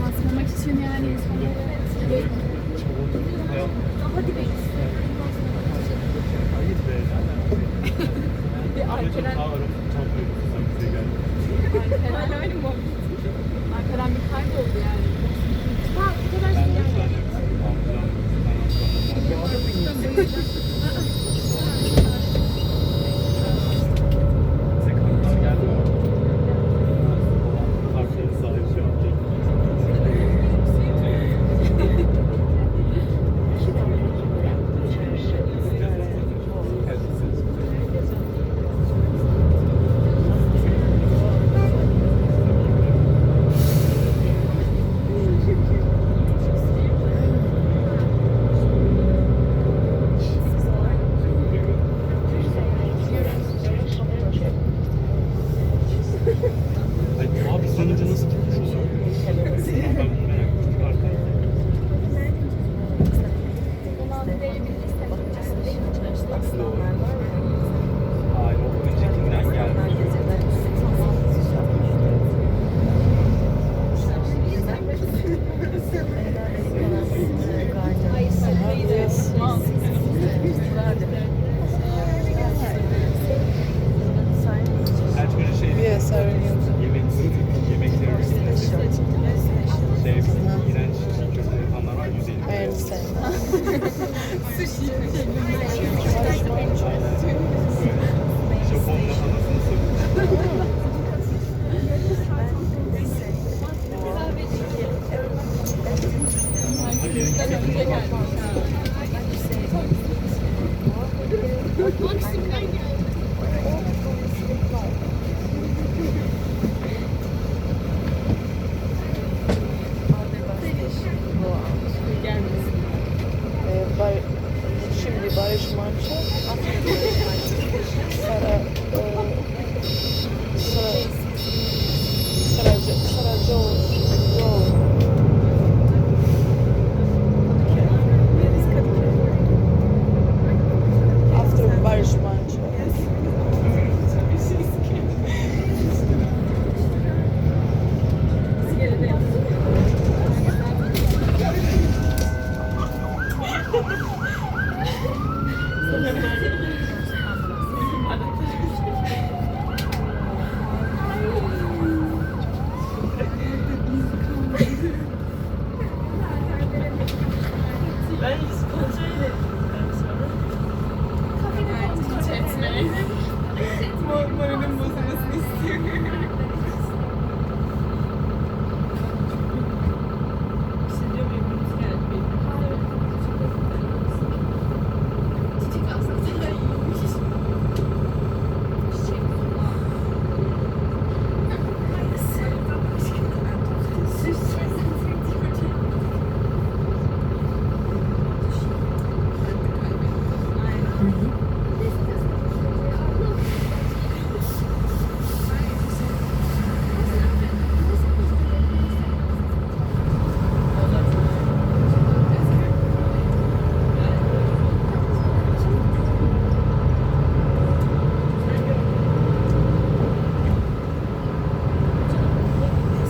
Basmamak için yani insanları hadi be. Hayır be. Bir Alperen aynı mı? Alperen bir kayboldu yani. Ha bu kadar şey yani. Abi sonucu nasıl tutmuş oluyor? Ben bunu merak ettim. Arkaya. Hayır, o öncekinden geldi. Her böyle şey yemekler arasında şey iğrenç çiğ köfte yapanlar var 150 Japon'da anasını satıyor. Şimdi Barış Manço, after Barış Manço. Ben kontrol ederim. Moralim bozulmasını istiyorum.